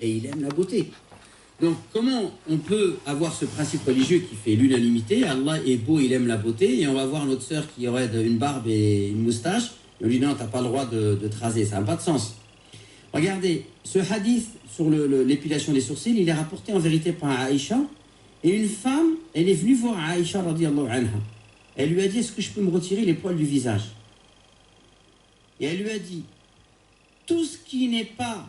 et il aime la beauté. Donc, comment on peut avoir ce principe religieux qui fait l'unanimité? Allah est beau, il aime la beauté, et on va voir notre sœur qui aurait une barbe et une moustache, et on lui dit non, t'as pas le droit de te raser, ça n'a pas de sens. Regardez, ce hadith sur l'épilation des sourcils, il est rapporté en vérité par Aïcha, et une femme, elle est venue voir Aïcha radiyallahu anha. Elle lui a dit, est-ce que je peux me retirer les poils du visage? Et elle lui a dit, tout ce qui n'est pas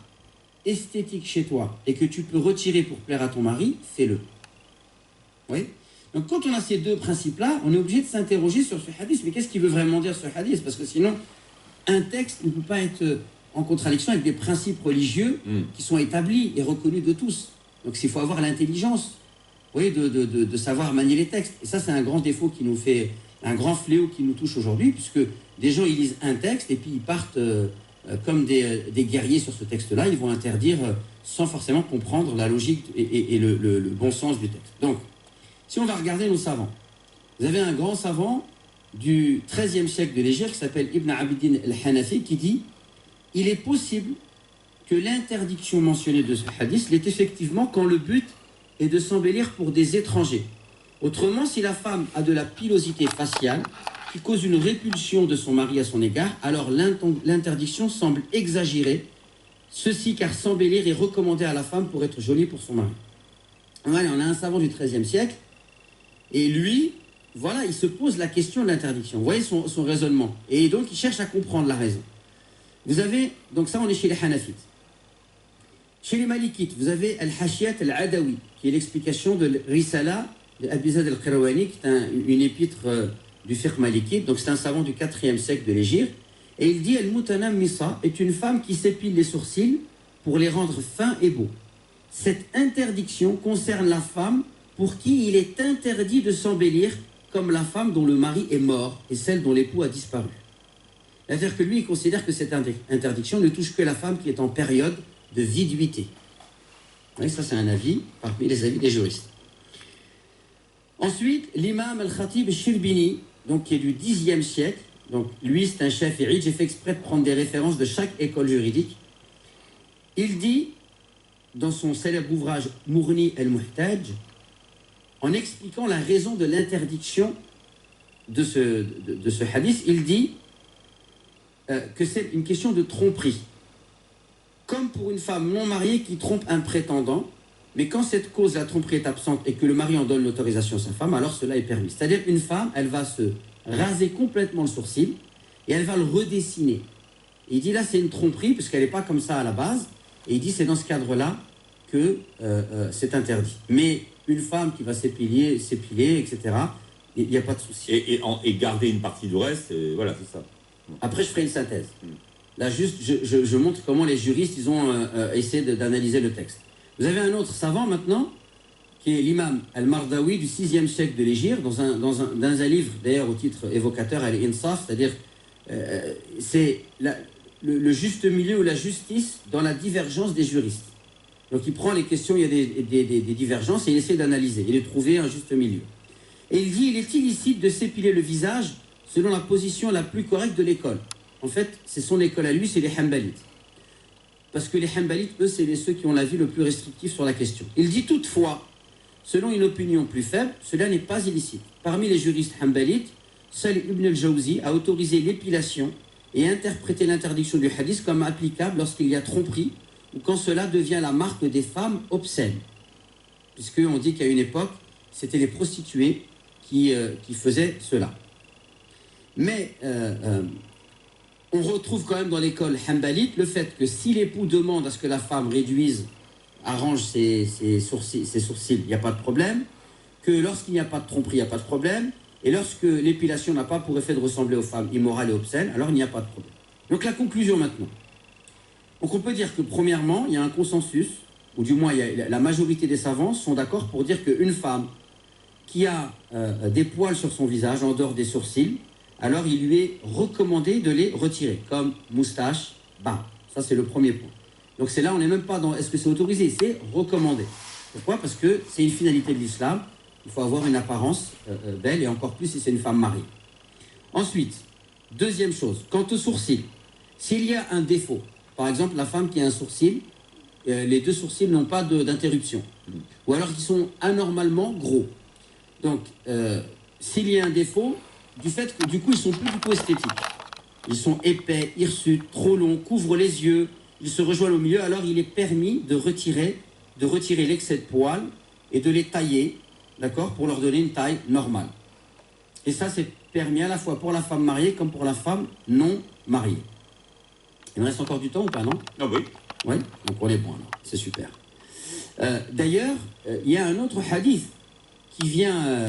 esthétique chez toi et que tu peux retirer pour plaire à ton mari, fais-le. Oui. Donc quand on a ces deux principes-là, on est obligé de s'interroger sur ce hadith. Mais qu'est-ce qu'il veut vraiment dire ce hadith? Parce que sinon, un texte ne peut pas être en contradiction avec des principes religieux qui sont établis et reconnus de tous. Donc il faut avoir l'intelligence, oui, de savoir manier les textes. Et ça, c'est un grand défaut qui nous fait, un grand fléau qui nous touche aujourd'hui, puisque des gens, ils lisent un texte et puis ils partent comme des guerriers sur ce texte-là. Ils vont interdire sans forcément comprendre la logique et le bon sens du texte. Donc, si on va regarder nos savants, vous avez un grand savant du XIIIe siècle de l'Égypte qui s'appelle Ibn Abidin al-Hanafi qui dit « Il est possible que l'interdiction mentionnée de ce hadith l'est effectivement quand le but est de s'embellir pour des étrangers. Autrement, si la femme a de la pilosité faciale qui cause une répulsion de son mari à son égard, alors l'interdiction semble exagérée, ceci car s'embellir est recommandé à la femme pour être jolie pour son mari. » Voilà, on a un savant du XIIIe siècle, et lui, voilà, il se pose la question de l'interdiction. Vous voyez son raisonnement. Et donc, il cherche à comprendre la raison. Vous avez, donc ça, on est chez les Hanafites. Chez les Malikites, vous avez Al-Hashiyat Al-Adawi, qui est l'explication de Risala de Abizad Al-Qirawani, qui est une épître du fiqh malikite. Donc, c'est un savant du IVe siècle de l'Égypte. Et il dit Al-Mutanam-Misa est une femme qui s'épile les sourcils pour les rendre fins et beaux. Cette interdiction concerne la femme pour qui il est interdit de s'embellir comme la femme dont le mari est mort et celle dont l'époux a disparu. C'est-à-dire que lui, il considère que cette interdiction ne touche que la femme qui est en période de viduité. Et ça, c'est un avis parmi les avis des juristes. Ensuite, l'imam al-Khatib al-Shirbini, donc, qui est du Xe siècle, donc lui, c'est un Shafi'i, j'ai fait exprès de prendre des références de chaque école juridique. Il dit, dans son célèbre ouvrage Mourni el-Muhtaj, en expliquant la raison de l'interdiction de ce hadith, il dit que c'est une question de tromperie. Comme pour une femme non mariée qui trompe un prétendant, mais quand cette cause, la tromperie, est absente et que le mari en donne l'autorisation à sa femme, alors cela est permis. C'est-à-dire qu'une femme, elle va se raser complètement le sourcil et elle va le redessiner. Et il dit là, c'est une tromperie, puisqu'elle n'est pas comme ça à la base. Et il dit c'est dans ce cadre-là que c'est interdit. Mais une femme qui va s'épiler, etc., il n'y a pas de souci. Et garder une partie du reste, voilà, c'est ça. Après, je ferai une synthèse. Là, juste, je montre comment les juristes, ils ont essayé d'analyser le texte. Vous avez un autre savant, maintenant, qui est l'imam al-Mardawi du VIe siècle de l'Égypte, dans un livre, d'ailleurs, au titre évocateur, Al-Insaf, c'est-à-dire, c'est le juste milieu ou la justice dans la divergence des juristes. Donc, il prend les questions, il y a des divergences, et il essaie d'analyser, et de trouver un juste milieu. Et il dit, il est illicite de s'épiler le visage selon la position la plus correcte de l'école. En fait, c'est son école à lui, c'est les Hanbalites. Parce que les Hanbalites, eux, c'est ceux qui ont l'avis le plus restrictif sur la question. Il dit toutefois, selon une opinion plus faible, cela n'est pas illicite. Parmi les juristes Hanbalites, seul Ibn al-Jawzi a autorisé l'épilation et interprété l'interdiction du hadith comme applicable lorsqu'il y a tromperie ou quand cela devient la marque des femmes obscènes. Puisqu'on dit qu'à une époque, c'était les prostituées qui faisaient cela. Mais on retrouve quand même dans l'école hanbalite le fait que si l'époux demande à ce que la femme réduise, arrange ses sourcils, il n'y a pas de problème, que lorsqu'il n'y a pas de tromperie, il n'y a pas de problème, et lorsque l'épilation n'a pas pour effet de ressembler aux femmes immorales et obscènes, alors il n'y a pas de problème. Donc la conclusion maintenant. Donc on peut dire que premièrement, il y a un consensus, ou du moins la majorité des savants sont d'accord pour dire qu'une femme qui a des poils sur son visage, en dehors des sourcils, alors il lui est recommandé de les retirer, comme moustache, barbe. Ça, c'est le premier point. Donc c'est là, on n'est même pas dans est-ce que c'est autorisé, c'est recommandé. Pourquoi? Parce que c'est une finalité de l'islam. Il faut avoir une apparence belle, et encore plus si c'est une femme mariée. Ensuite, deuxième chose, quant aux sourcils, s'il y a un défaut, par exemple la femme qui a un sourcil les deux sourcils n'ont pas d'interruption. Ou alors qu'ils sont anormalement gros. Donc, s'il y a un défaut, du fait que du coup, ils sont plus du tout esthétiques. Ils sont épais, hirsutes, trop longs, couvrent les yeux, ils se rejoignent au milieu, alors il est permis de retirer l'excès de poils et de les tailler, d'accord, pour leur donner une taille normale. Et ça, c'est permis à la fois pour la femme mariée comme pour la femme non mariée. Il me reste encore du temps ou pas, non? Ah oui. Oui, donc on est bon, alors. C'est super. D'ailleurs, il y a un autre hadith qui vient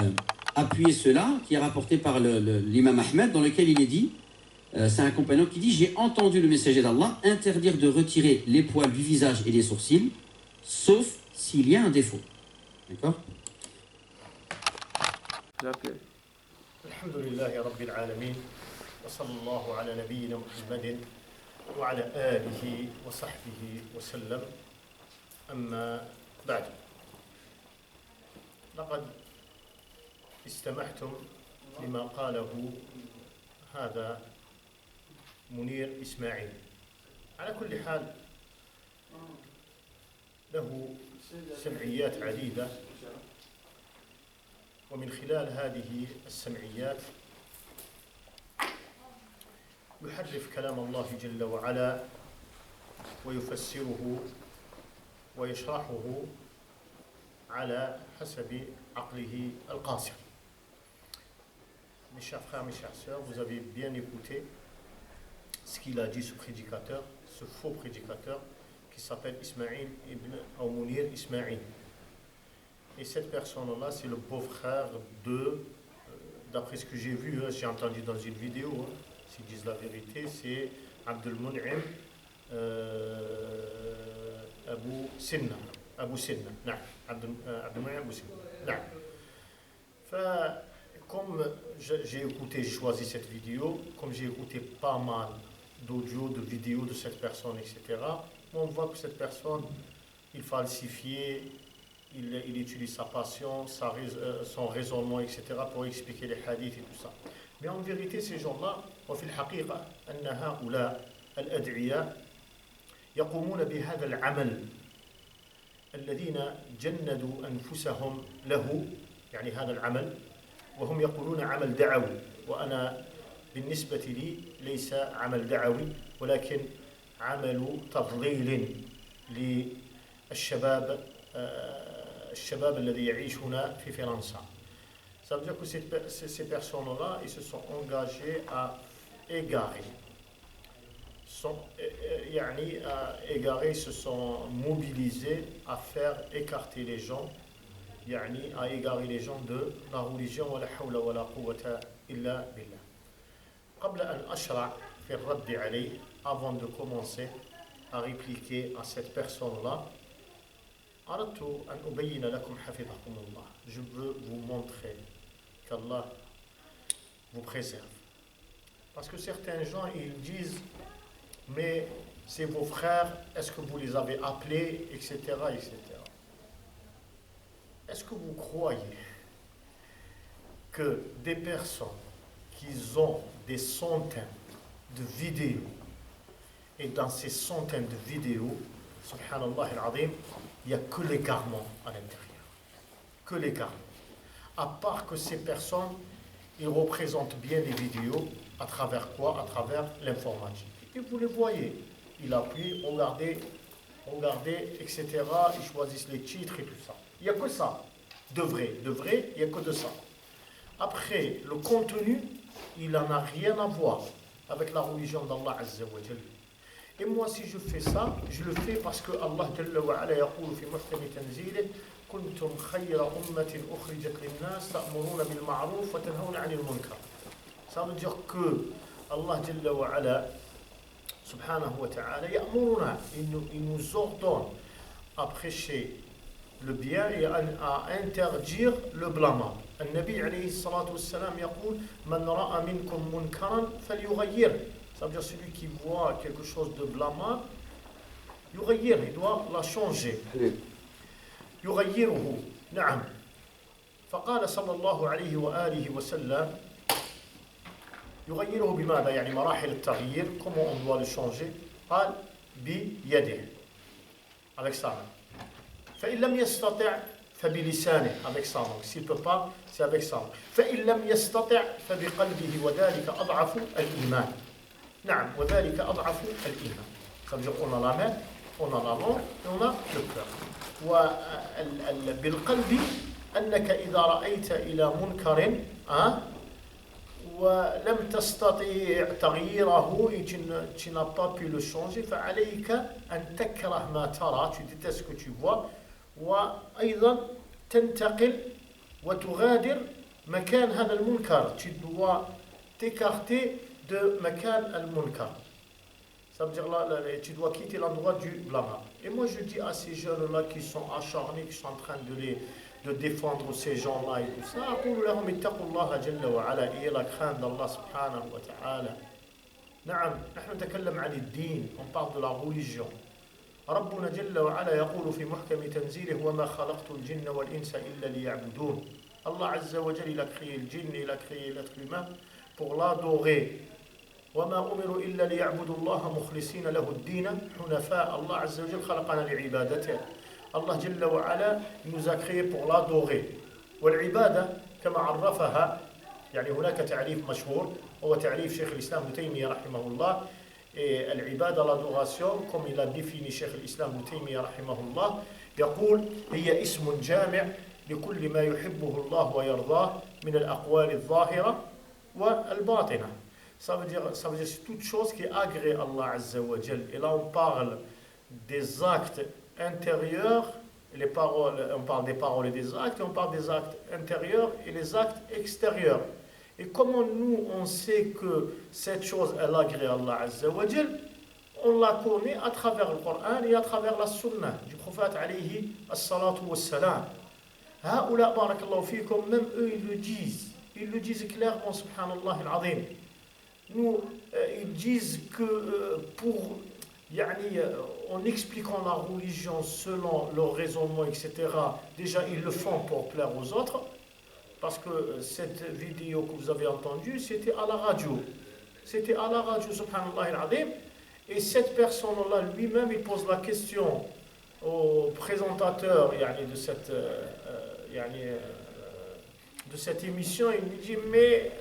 appuyer cela, qui est rapporté par l'imam Ahmed, dans lequel il est dit, c'est un compagnon qui dit « J'ai entendu le messager d'Allah interdire de retirer les poils du visage et des sourcils, sauf s'il y a un défaut. » D'accord? الحمد لله رب العالمين وصلى الله على نبينا محمد وعلى آله وصحبه وسلم أما بعد لقد استمعتم لما قاله هذا منير إسماعيل على كل حال له سمعيات عديدة ومن خلال هذه السمعيات يحرف كلام الله جل وعلا ويفسره ويشرحه على حسب عقله القاصر. Mes chers frères, mes chères sœurs, vous avez bien écouté ce qu'il a dit ce prédicateur, ce faux prédicateur qui s'appelle Ismaïl ibn Munir Ismaïl. Et cette personne-là, c'est le beau-frère d'après ce que j'ai vu, j'ai entendu dans une vidéo, s'ils disent la vérité, c'est Abdul Mun'im Abu Sinna. نعم عبد المنعم أبو سنة نعم. Comme j'ai écouté, j'ai choisi cette vidéo, comme j'ai écouté pas mal d'audio, de vidéos de cette personne, etc., on voit que cette personne, il falsifie, il utilise sa passion, son raisonnement, etc., pour expliquer les hadiths et tout ça. Mais en vérité, ces gens-là, وفي الحقيقة أن هؤلاء الأدعياء يقومون بهذا العمل الذين جندوا أنفسهم له، يعني هذا العمل، وهم يقولون عمل دعوي، وأنا بالنسبة لي ليس عمل دعوي ولكن عمل تضليل للشباب الذي يعيش هنا في فرنسا. Ça veut dire que ces personnes-là, ils se sont engagés à égarer. Ils se sont mobilisés à faire écarter les gens, à égarer les gens de la religion. ولا حول ولا قوة إلا بالله. قبل أن أشرع في الرد عليه, avant de commencer à répliquer à cette personne-là, أردت أن أبين لكم حفظكم الله. Je veux vous montrer qu'Allah vous préserve. Parce que certains gens, ils disent, mais c'est vos frères, est-ce que vous les avez appelés, etc., etc. Est-ce que vous croyez que des personnes qui ont des centaines de vidéos, et dans ces centaines de vidéos, subhanallah al-azim, il n'y a que l'égarement à l'intérieur. Que l'égarement. À part que ces personnes, ils représentent bien les vidéos, à travers quoi? À travers l'informatique. Et vous les voyez, ils appuient, regardez, etc. Ils choisissent les titres et tout ça. Il n'y a que ça. De vrai, il n'y a que de ça. Après, le contenu, il n'en a rien à voir avec la religion d'Allah Azza wa Jalla. Et moi, si je fais ça, je le fais parce que Allah Jalla wa Ala yaqulu fi muhkami tanzilih kuntum khayra ummatin ukhrijat lin-nas ta'muruna bil ma'ruf wa tanhawna 'anil munkar. Ça veut dire que Allah Jalla wa Ala subhanahu wa ta'ala ya'muruna, il nous ordonne à prêcher le bien et à interdire le blâmable. النبي عليه الصلاة والسلام يقول من رأى منكم منكرا فليغيره. Ça veut dire celui qui voit quelque chose de blâmable, يغير, il doit la changer. يغيره. نعم. فقال صلى الله عليه وآله وسلم يغيره بماذا؟ يعني مراحل التغيير. Comment on doit le changer? قال بيده. avec sa main. فإن لم يستطع فبلسانه, avec sa langue. S'il ne peut pas, c'est avec sa langue. فإن لم يستطع فبقلبه وذلك أضعف الإيمان. نعم, وذلك أضعف الإيمان. Ça veut dire qu'on a la main, on a la langue et on a le cœur. وبالقلب أنك إذا رأيت إلى منكر ولم تستطيع تغييره et tu n'as pas pu le changer فعليك أن تكره ما ترى, tu détestes ce que tu vois, وأيضا تنتقل وتغادر مكان هذا المنكر, tu dois t'écarter de مكان المنكر. Ça veut dire là, tu dois quitter l'endroit du blâmable. Et moi je dis à ces jeunes-là qui sont acharnés, qui sont en train de défendre ces gens-là et tout ça, أقول لهم اتقوا الله جل وعلا, ayez la crainte d'Allah subhanahu wa ta'ala. نعم, نحن نتكلم عن الدين, on parle de la religion. ربنا جل وعلا يقول في محكم تنزيله وما خلقت الجن والإنس إلا ليعبدون. Allah Azza wa Jalla, il a créé le djinn, il a créé l'être humain pour l'adorer. وما أمروا إلا ليعبدوا الله مخلصين له الدين حنفاء. Allah Azza wa Jalla خلقنا لعبادته. Allah Jalla wa Ala nous a créé pour l'adorer. والعبادة كما عرفها, يعني هناك تعريف مشهور هو تعريف شيخ الإسلام ابن تيمية رحمه الله. Et العبادة, l'adoration, comme il a défini شيخ الإسلام ابن تيمية رحمه الله, يقول هي اسم جامع لكل ما يحبه الله ويرضاه من الأقوال الظاهرة والباطنة. Ça veut dire c'est toute chose qui agrée Allah Azza wa Jal. Et là on parle des actes intérieurs, les paroles, on parle des paroles et des actes, et on parle des actes intérieurs et les actes extérieurs. Et comment nous on sait que cette chose elle agrée Allah Azza wa Jal? On la connaît à travers le Coran et à travers la Sunna du prophète alayhi as-salatu was-salam. هؤلاء بارك الله فيكم, même eux ils le disent clairement, subhanallah al-azim. Nous, ils disent que pour, en expliquant la religion selon leur raisonnement, etc., déjà ils le font pour plaire aux autres, parce que cette vidéo que vous avez entendue, c'était à la radio. C'était à la radio, subhanallah al-azim. Et cette personne-là, lui-même, il pose la question au présentateur de cette émission, il lui dit, mais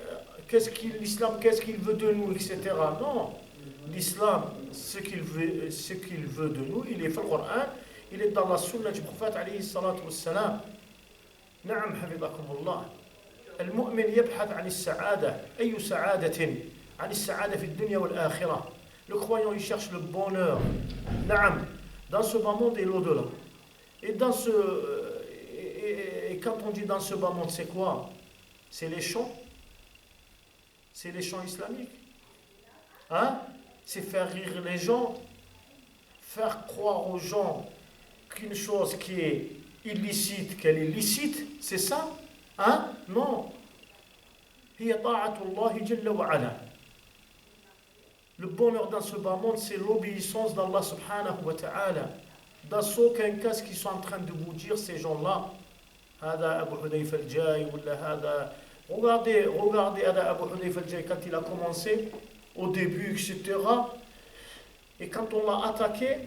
l'islam, qu'est-ce qu'il veut de nous, etc. Non, l'islam, ce qu'il veut de nous, il est dans le Coran, il est dans la sunna du prophète alayhi salatu wassalam. نعم حفظكم الله. المؤمن يبحث عن السعادة, أي سعادة, عن السعادة في الدنيا والآخرة. Le croyant, il cherche le bonheur. نعم, dans ce bas monde et l'au-delà. Et quand on dit dans ce bas monde, c'est quoi? C'est les chants. C'est les chants islamiques. C'est faire rire les gens, faire croire aux gens qu'une chose qui est illicite, qu'elle est licite, c'est ça? Non. هي طاعة الله جل وعلا. Le bonheur dans ce bas monde, c'est l'obéissance d'Allah subhanahu wa ta'ala. Dans aucun cas, ce qu'ils sont en train de vous dire, ces gens-là, هذا أبو حذيفة الجاي ولا هذا. Regardez Abu Hudayfa al-Jay quand il a commencé, au début, etc. Et quand on l'a attaqué,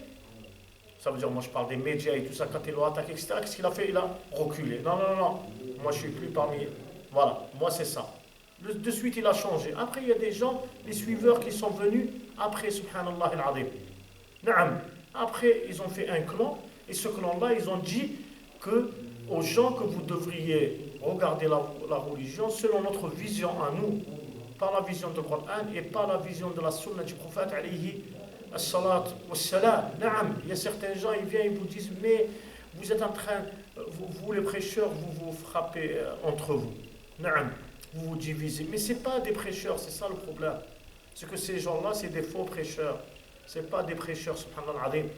ça veut dire, moi je parle des médias et tout ça, quand ils l'ont attaqué, etc., qu'est-ce qu'il a fait? Il a reculé. Non, moi je suis plus parmi. Voilà, moi c'est ça. De suite il a changé. Après il y a des gens, les suiveurs qui sont venus après, subhanallah al-azim. Naam. Après ils ont fait un clan, et ce clan-là, ils ont dit aux gens que vous devriez regarder la religion selon notre vision à nous, par la vision du Coran et par la vision de la sunna du prophète alayhi as-salat was-salam. Naam, il y a certains gens, ils viennent et vous disent, mais vous êtes en train, vous les prêcheurs, vous frappez entre vous. Naam, vous vous divisez. Mais ce n'est pas des prêcheurs, c'est ça le problème. C'est que ces gens-là, c'est des faux prêcheurs. Ce n'est pas des prêcheurs, subhanallah al-azim.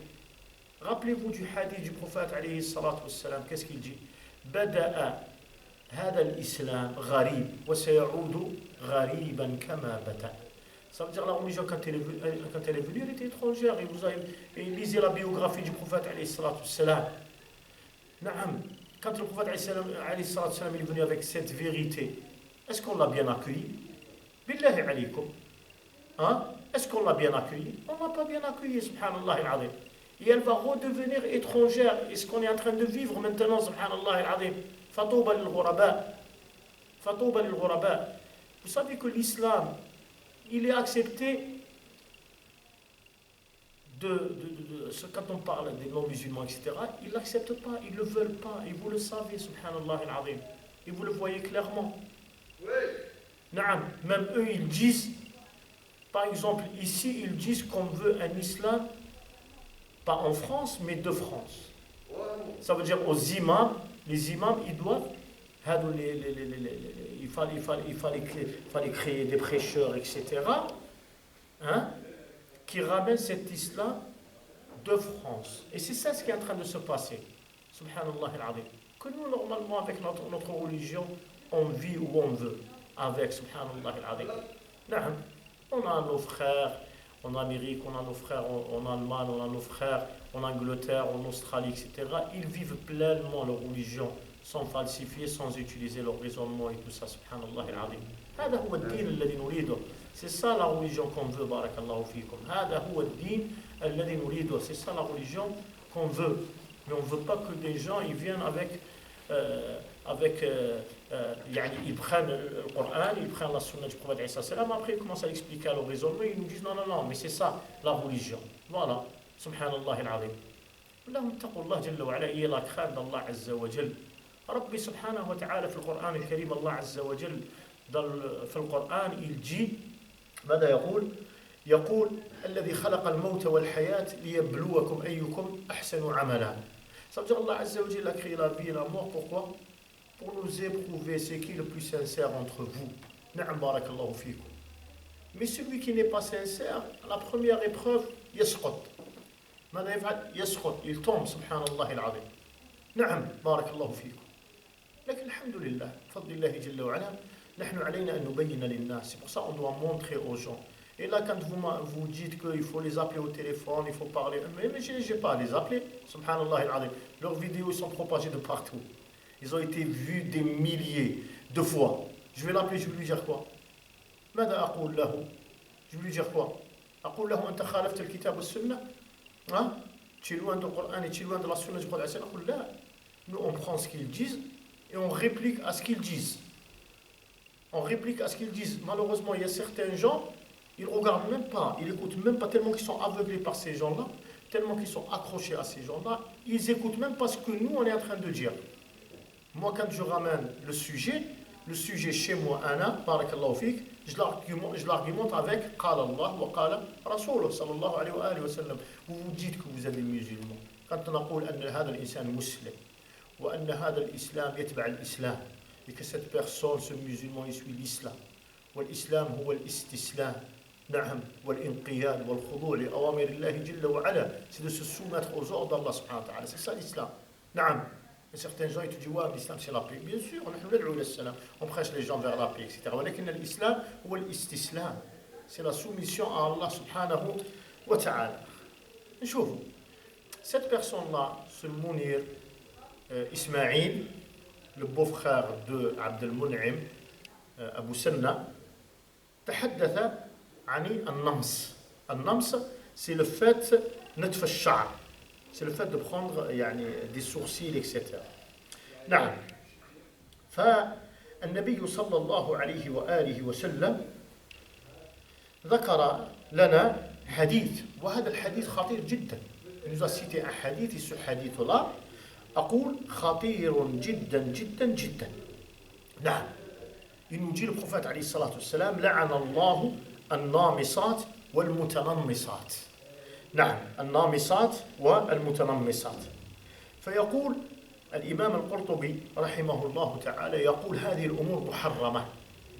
Rappelez-vous du hadith du prophète alayhi salat was-salam, qu'est-ce qu'il dit? Bada'a هذا الإسلام غريب وسيعود غريبا كما بدأ. Ça veut dire la religion quand elle est venue, elle était étrangère. Et lisez la biographie du prophète alayhi salatu wassalam. Naam, quand le prophète alayhi salatu wassalam est venu avec cette vérité, est-ce qu'on l'a bien accueilli? Billahi alaykum. Est-ce qu'on l'a bien accueilli? On ne l'a pas bien accueilli, subhanallah al-azim. et elle va redevenir étrangère. Et ce qu'on est en train de vivre maintenant, subhanallah al-azim, fatouba lil-ghuraba. Fatouba lil-ghuraba. Vous savez que l'islam, il est accepté quand on parle des non-musulmans, etc., ils ne l'acceptent pas, ils ne le veulent pas, et vous le savez, subhanallah al-azim, et vous le voyez clairement. Naam, même eux, ils disent, par exemple, ici, ils disent qu'on veut un islam, pas en France, mais de France. Ça veut dire aux imams, les imams, ils doivent, il fallait créer des prêcheurs, etc., hein, qui ramènent cet islam de France. Et c'est ça ce qui est en train de se passer. Subhanallah al-azim. Que nous, normalement, avec notre religion, on vit où on veut. Avec, subhanallah al-azim. On a nos frères en Amérique, on a nos frères en Allemagne, on a nos frères en Angleterre, en Australie, etc. Ils vivent pleinement leur religion, sans falsifier, sans utiliser leur raisonnement et tout ça, subhanallah al-azim. هذا هو الدين الذي نريده. C'est ça la religion qu'on veut, barakallahu fikum. هذا هو الدين الذي نريده. C'est ça la religion qu'on veut. Mais on ne veut pas que des gens ils viennent ils prennent le Coran, ils prennent la sunna du prophète Isa salam, après ils commencent à l'expliquer à leur raisonnement, ils nous disent non, mais c'est ça la religion. Voilà, subhanallah al-azim. اللهم اتقوا الله جل وعلا إيه la crainte d'Allah عز وجل. ربي سبحانه وتعالى في القرآن الكريم الله عز وجل في القرآن il dit ماذا يقول؟ يقول الذي خلق الموت والحياة ليبلوكم أيكم أحسن عملا. Ça veut dire Allah Azza wa Jalla a créé la vie et la mort, pourquoi? Pour nous éprouver c'est qui le plus sincère entre vous. Na'am barakallahu fikum. Mais celui qui n'est pas sincère, la première épreuve, yasqut. ماذا يفعل؟ يسقط, il tombe, subhanallah al-azim. نعم بارك الله فيكم. لكن الحمد لله بفضل الله جل وعلا نحن علينا أن نبين للناس. C'est pour ça on doit montrer aux gens. Et là, quand vous dites qu'il faut les appeler au téléphone, il faut parler, mais je n'ai pas à les appeler, subhanallah al-azim. Leurs vidéos sont propagées de partout. Ils ont été vus des milliers de fois. Je vais l'appeler, je vais lui dire quoi? ماذا أقول له? Je vais lui dire quoi? أقول له أنت خالفت الكتاب والسنة? Tu es loin du Coran et tu es loin de la sunna du prophète. Nous, on prend ce qu'ils disent et on réplique à ce qu'ils disent. On réplique à ce qu'ils disent. Malheureusement, il y a certains gens, ils ne regardent même pas, ils n'écoutent même pas, tellement qu'ils sont aveuglés par ces gens-là, tellement qu'ils sont accrochés à ces gens-là, ils n'écoutent même pas ce que nous, on est en train de dire. Moi, quand je ramène le sujet chez moi, Anna, barakallahu fik, je l'argumente avec Qala Allah wa Qala Rasulullah sallallahu alayhi wa sallam. Vous vous dites que vous êtes des musulmans. Quand on نقول أن هذا الإنسان مسلم وأن هذا الإسلام يتبع الإسلام, et que cette personne, ce musulman, il suit l'islam. والإسلام هو الاستسلام. نعم والانقياد والخضوع لأوامر الله جل وعلا. C'est de se soumettre aux ordres d'Allah subhanahu wa ta'ala. C'est ça l'islam. نعم. Et certains gens ils te disent ouais, l'islam c'est la paix. Bien sûr, on prêche les gens vers la paix, etc. ولكن الإسلام هو الاستسلام. C'est la soumission à Allah subhanahu wa ta'ala. نشوفوا cette personne-là, ce Mounir Ismaïl, le beau-frère de Abd al-Mun'im Abu Sanna, تحدث عن النمص. النمص c'est le fait نتف الشعر. C'est le fait de prendre des sourcils, etc. نعم. فالنبي صلى الله عليه وآله وسلم ذكر لنا حديث, وهذا الحديث خطير جدا. Il nous a cité un hadith, et ce hadith-là, أقول خطير جدا جدا جدا. نعم. Il nous dit le prophète عليه الصلاة والسلام لعن الله النامصات والمتنمصات. نعم النامصات والمتنمصات. فيقول الإمام القرطبي رحمه الله تعالى يقول هذه الأمور محرمة.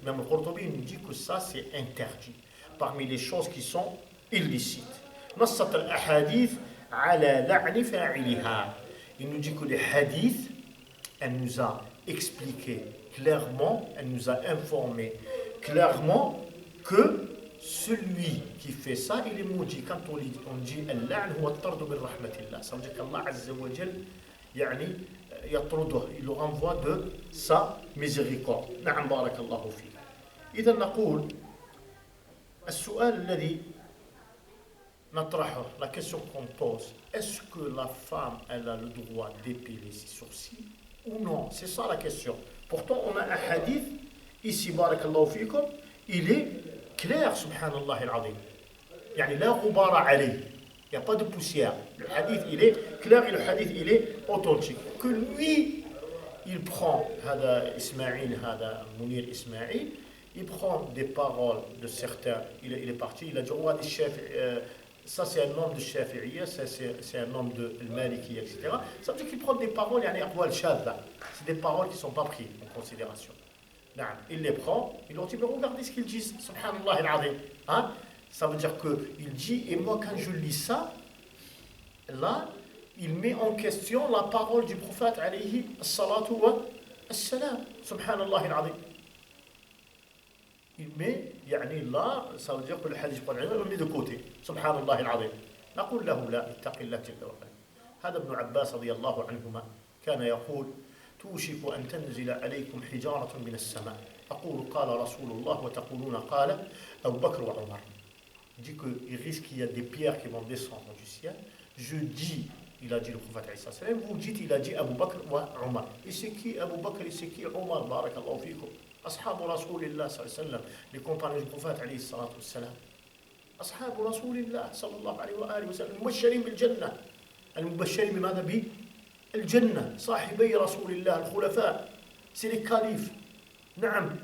الإمام القرطبي nous dit que ça c'est interdit parmi les choses qui sont illicites. نصت الأحاديث على لعن فاعلها. Il nous dit que les hadiths, elle nous a expliqué clairement, elle nous a informé clairement que celui qui fait ça, il est maudit. Quand on dit al-la'n huwa at-tardu min rahmatillah, ça veut dire qu'Allah Azza wa Jal يطرده, il le renvoie de sa miséricorde. نعم بارك الله فيك. إذا نقول السؤال الذي la question qu'on pose, est-ce que la femme, elle a le droit d'épiler ses sourcils ou non? C'est ça la question. Pourtant, on a un hadith, ici, barakallahu fikum, il est clair, subhanallah al-azim. Yani, la ghubara alayh. Il n'y a pas de poussière. Le hadith, il est clair et le hadith, il est authentique. Que lui, il prend, hada Ismaïl, hada Mounir Ismaïl, il prend des paroles de certains, il est parti, il a dit, ça c'est un nom de Shafi'iyya, ça c'est un nom de Maliki, etc. Ça veut dire qu'il prend des paroles, c'est des paroles qui ne sont pas prises en considération. Il les prend, il leur dit, mais regardez ce qu'ils disent, subhanallah al-azim. Hein? Ça veut dire qu'il dit, et moi quand je lis ça, là, il met en question la parole du prophète alayhi salatu wa salam, subhanallah al-azim. Il met, là, ça veut dire que le hadith qu'on a mis de côté, subhanallah al-azim. نقول له لا اتق الله جل وعلا. هذا ابن عباس رضي الله عنهما كان يقول توشك أن تنزل عليكم حجارة من السماء أقول قال رسول الله وتقولون قال أبو بكر وعمر. Il dit qu'il risque qu'il y a des pierres qui vont descendre du ciel. Je dis, il a dit le prophète Isa salam, vous dites, il a dit Abu Bakr wa Omar. Et c'est qui Abu Bakr et c'est qui Omar, barakallahu fikum. Ashabu Rasulillah sallallahu alayhi wa sallam, les compagnons du prophète alayhi salatu wa salam. Ashabu Rasulillah sallallahu alayhi wa sallam, المبشرين بالجنة. المبشرين بماذا؟ بالجنة. صاحبي رسول الله الخلفاء. C'est les califes. نعم.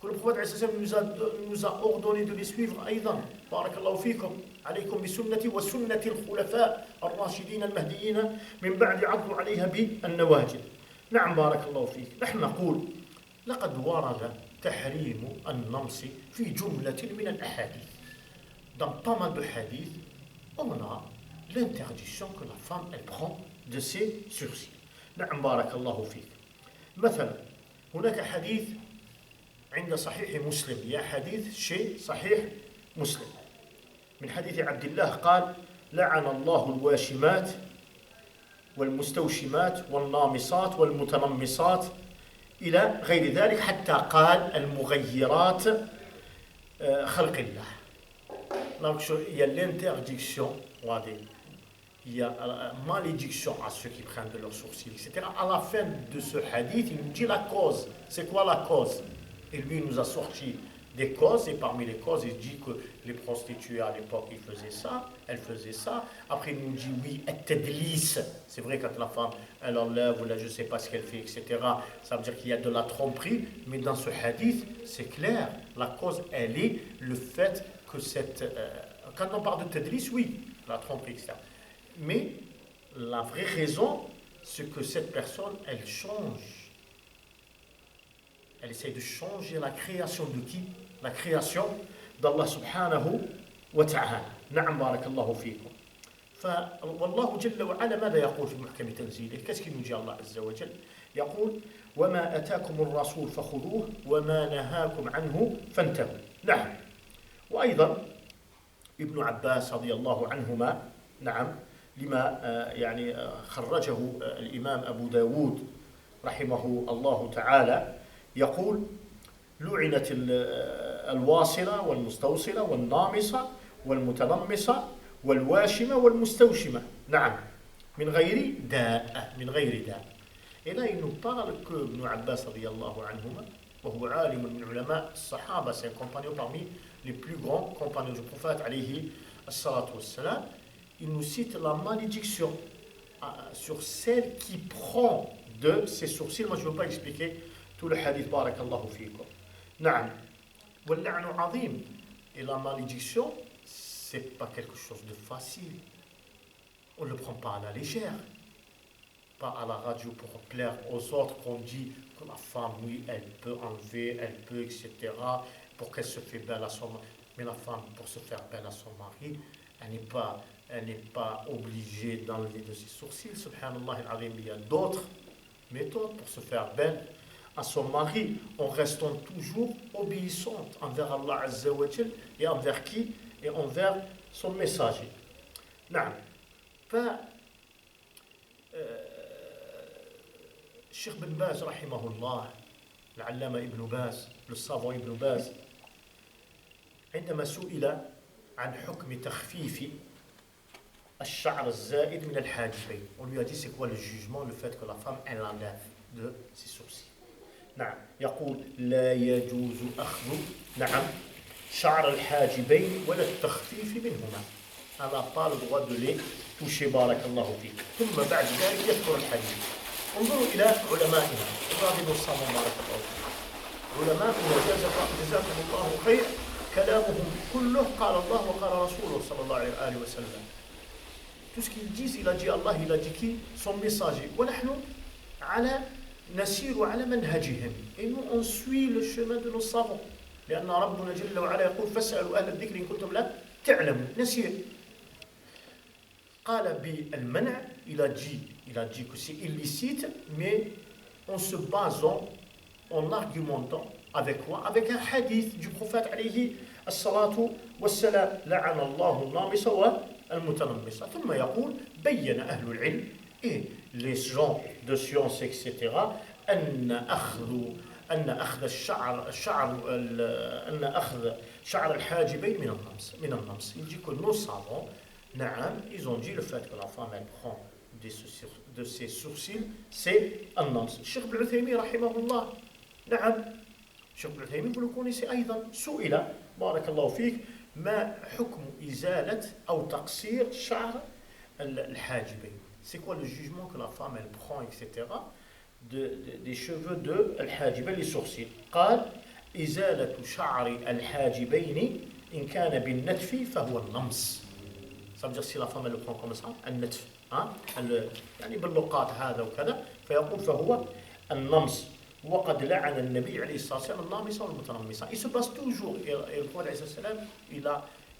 Que le prophète nous a ordonné de les suivre أيضا. بارك الله فيكم. عليكم بسنتي وسنة الخلفاء الراشدين المهديين من بعد عضوا عليها بالنواجذ. نعم بارك الله فيك. نحن نقول لقد ورد تحريم النمص في جملة من الأحاديث. Dans pas mal de hadiths, on a l'interdiction que la femme elle prend de ses sourcils. نعم بارك الله فيك. مثلا هناك حديث عند صحيح مسلم يا حديث شيء صحيح مسلم من حديث عبد الله قال لعن الله الواشمات والمستوشمات والنامصات والمتنمصات إلى غير ذلك حتى قال المغيرات خلق الله. Donc il y a l'interdiction, il y a la malédiction à ceux qui prennent de leurs sourcils, etc. À la fin de ce hadith, il nous dit la cause. C'est quoi la cause? Et lui, il nous a sorti des causes, et parmi les causes, il dit que les prostituées à l'époque, ils faisaient ça, elles faisaient ça. Après, il nous dit, oui, at-tadlis. C'est vrai, quand la femme, elle enlève, ou là, je ne sais pas ce qu'elle fait, etc., ça veut dire qu'il y a de la tromperie. Mais dans ce hadith, c'est clair, la cause, elle est le fait que quand on parle de tadlis, oui, la tromperie, etc. Mais la vraie raison, c'est que cette personne, elle change. Elle essaie de changer la création de qui? La création d'Allah subhanahu wa ta'ala. Na'am barakallahu fikum. فالله جل وعلا ماذا يقول في محكم تنزيله؟ qu'est-ce qu'il nous dit Allah azza wa jalla? يقول وما أتاكم الرسول فخذوه وما نهاكم عنه فانتهوا. نعم. وأيضا ابن عباس رضي الله عنهما نعم لما يعني خرجه الإمام أبو داود رحمه الله تعالى يقول لعنت الواصلة والمستوصلة والنامصة والمتنمصة والواشمة والمستوشمة نعم من غير داء. Et là il nous parle que Ibn Abbas radiyallahu anhuma وهو عالم من علماء الصحابة, c'est un compagnon parmi les plus grands compagnons du prophète alayhi salatu wassalam. Il nous cite la malédiction sur celle qui prend de ses sourcils. Moi je ne veux pas expliquer tout le hadith, barakallahu fikum. Na'am. Wal-la'nu 'azim. Et la malédiction, c'est pas quelque chose de facile. On ne le prend pas à la légère. Pas à la radio pour plaire aux autres qu'on dit que la femme, oui, elle peut enlever, elle peut, etc. pour qu'elle se fait belle à son mari. Mais la femme, pour se faire belle à son mari, elle n'est pas obligée d'enlever de ses sourcils. Subhanallah al-azim, il y a d'autres méthodes pour se faire belle à son mari en restant toujours obéissante envers Allah Azza wa Jal et envers qui? Et envers son messager. نعم. الشيخ بن باز رحمه الله العلامة ابن باز le savant ابن باز عندما سئل عن حكم تخفيف الشعر الزائد من الحاجبين. On lui a dit c'est quoi le jugement, le fait que la femme elle enlève de ses sourcils. نعم يقول لا يجوز أخذ نعم شعر الحاجبين ولا التخفيف منهما. On n'a pas le droit de les toucher بارك الله فيك. ثم بعد ذلك يذكر الحديث. انظروا إلى علمائنا الراغب الصامم بارك الله فيك. علماء جزاكم الله خير كلامهم كله قال الله وقال رسوله صلى الله عليه وسلم. Tout ce qu'ils disent, il a dit Allah, il a dit qui? Son messager. ونحن على نسير على منهجهم. Et nous on suit le chemin de nos savants. لأن ربنا جل وعلا يقول فاسألوا أهل الذكر إن كنتم لا تعلمون. نسير. قال بالمنع, il a dit que c'est illicite, mais en se basant, en argumentant avec quoi? Avec un hadith du prophète alayhi الصلاة والسلام لعن الله النامص والمتنمص. ثم يقول بين أهل العلم et les gens de science etc. أن أخذ شعر الحاجبين من النمص. Il dit que nos savants ils ont dit le fait que la femme elle prend de ses sourcils c'est النمص. Cheikh Ibn Uthaymin رحمه الله نعم Cheikh Ibn Uthaymin vous le connaissez أيضا سئل بارك الله فيك ما حكم إزالة أو تقصير شعر الحاجبين. C'est quoi le jugement que la femme elle prend etc. des cheveux de الحاجبين les sourcils. قال إزالة شعر الحاجبين إن كان بالنتف فهو النمص. Ça veut dire si la femme elle le prend comme ça النتف يعني باللقاط هذا وكذا فيقول فهو النمص. وقد لعن النبي عليه الصلاة والسلام النامصة والمتنمصة. Il se passe toujours et le prophète عليه الصلاة والسلام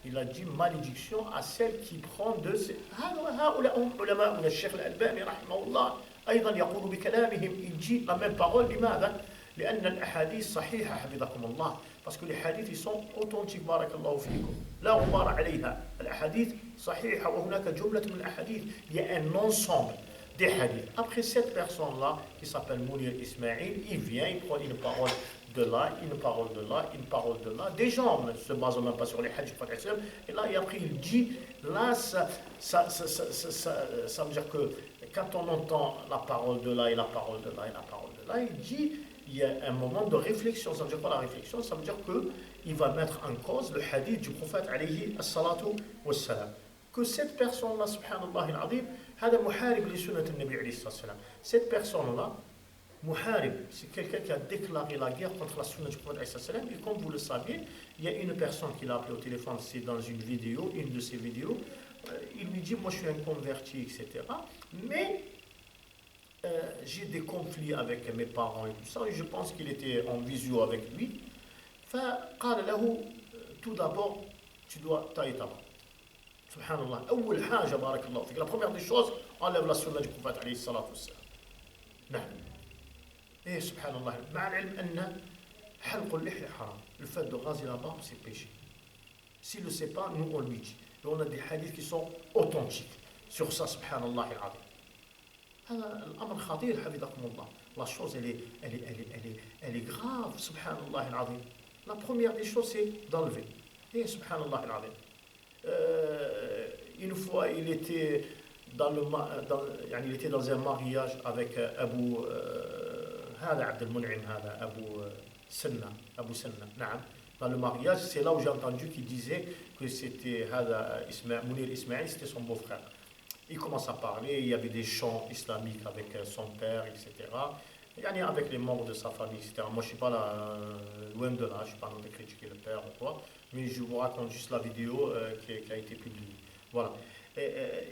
il a dit malédiction à celle qui prend de هؤلاء هم علماء الشيخ الألباني رحمه الله أيضا يقول بكلامهم. Il dit la même parole. لماذا؟ لأن الأحاديث صحيحة حفظكم الله. Parce que les hadiths ils sont authentiques بارك الله فيكم لا غبار عليها. الأحاديث صحيحة وهناك جملة من الأحاديث. Il y a un ensemble des hadiths. Après cette personne-là, qui s'appelle Mounir Ismail, il vient, il prend une parole de là, une parole de là, une parole de là. Des gens ne se basent même pas sur les hadiths. Et là, et après, il dit, là, ça veut dire que quand on entend la parole de là et la parole de là et la parole de là, il dit, il y a un moment de réflexion. Ça veut dire quoi la réflexion? Ça veut dire qu'il va mettre en cause le hadith du prophète alayhi as-salatu was-salam. Que cette personne-là, subhanallah al-azim, هذا محارب لسنة النبي عليه الصلاة والسلام. Cette personne-là, محارب, c'est quelqu'un qui a déclaré la guerre contre la sunna du prophète عليه الصلاة والسلام. Et comme vous le saviez, il y a une personne qui l'a appelé au téléphone, c'est dans une vidéo, une de ses vidéos. Il lui dit, moi je suis un converti, etc. Mais j'ai des conflits avec mes parents et tout ça. Et je pense qu'il était en visio avec lui. فقال له, tout d'abord, tu dois tailler ta barbe. Subhanallah. أول حاجة بارك الله فيك. La première des choses, enlève la sunna du prophète عليه الصلاة والسلام. نعم. Et subhanallah. مع العلم أن حلق اللحية حرام. Le fait de raser la barbe, c'est péché. S'il ne le sait pas, nous on lui dit. Et on a des hadiths qui sont authentiques sur ça, subhanallah العظيم. هذا الأمر خطير حفظكم الله. La chose elle est grave, subhanallah العظيم. La première des choses, c'est d'enlever. Et subhanallah العظيم. Une fois, il était dans un mariage avec Abu عبد المنعم هذا Abu Sanna. نعم. Dans le mariage, c'est là où j'ai entendu qu'il disait que c'était Mounir Ismail, c'était son beau-frère. Il commence à parler, il y avait des chants islamiques avec son père, etc. Avec les membres de sa famille, etc. Moi, je ne suis pas là, loin de là, je ne suis pas en train de critiquer le père ou quoi, mais je vous raconte juste la vidéo qui a été publiée. Voilà.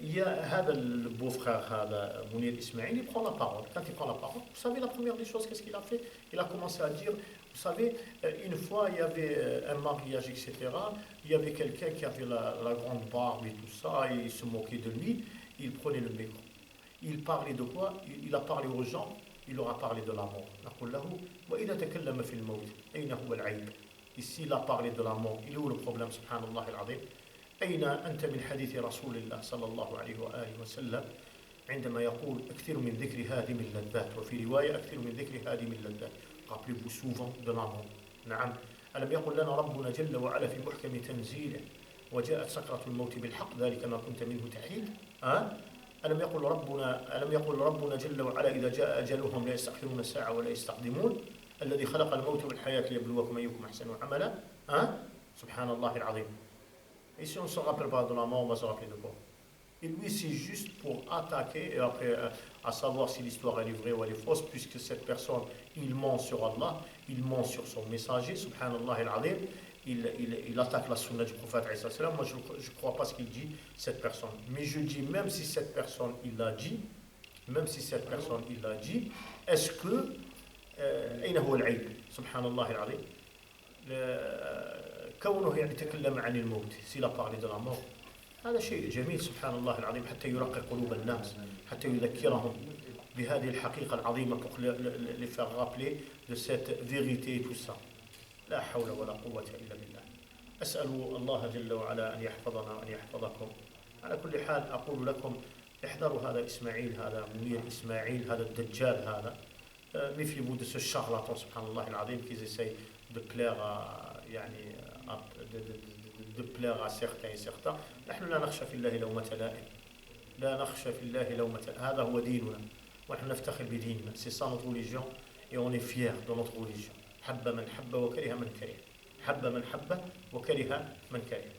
Il y a le beau-frère, Mounir Ismail, il prend la parole. Quand il prend la parole, vous savez, la première des choses, qu'est-ce qu'il a fait? Il a commencé à dire, vous savez, une fois, il y avait un mariage, etc. Il y avait quelqu'un qui avait la grande barbe et tout ça, et il se moquait de lui. Il prenait le micro. Il parlait de quoi? Il a parlé aux gens. Il leur a parlé de la mort. Ici, il a parlé de la mort. Il est où le problème, subhanallah al-azim? أين أنت من حديث رسول الله صلى الله عليه وآله وسلم عندما يقول أكثر من ذكر هادم اللذات وفي رواية أكثر من ذكر هادم اللذات. Rappelez-vous souvent de la mort. نعم. ألم يقل لنا ربنا جل وعلا في محكم تنزيله وجاءت سكرة الموت بالحق ذلك ما كنت منه تحيد. ألم يقل ربنا جل وعلا إذا جاء أجلهم لا يستأخرون ساعة ولا يستقدمون الذي خلق الموت والحياة ليبلوكم أيكم أحسن عملا. سبحان الله العظيم. Et si on ne se rappelle pas de la mort, on va se rappeler de quoi? Et lui, c'est juste pour attaquer, et après, à savoir si l'histoire elle est vraie ou elle est fausse, puisque cette personne, il ment sur Allah, il ment sur son messager, subhanallah al-azim, il attaque la sunna du prophète. Moi, je ne crois pas ce qu'il dit, cette personne. Mais je dis, même si cette personne, il l'a dit, est-ce que, أين هو العيب؟ سبحان الله العظيم. كونه يتكلم عن الموت s'il a parlé de la mort هذا شيء جميل سبحان الله العظيم حتى يرقق قلوب الناس حتى يذكرهم بهذه الحقيقة العظيمة pour les faire rappeler de cette vérité et tout ça. لا حول ولا قوة إلا بالله. أسأل الله جل وعلا أن يحفظنا وأن يحفظكم. على كل حال أقول لكم احذروا هذا إسماعيل، هذا منير إسماعيل، هذا الدجال هذا. Méfiez-vous de ce charlatan subhanallah al-azim qui essaye de plaire à, يعني de plaire à certains et certains. نحن لا نخشى في الله لومة لائم. لا نخشى في الله لومة لائم. هذا هو ديننا ونحن نفتخر بديننا. C'est ça notre religion et on est fiers de notre religion. حب من حب وكره من كره. حب من حب وكره من كره.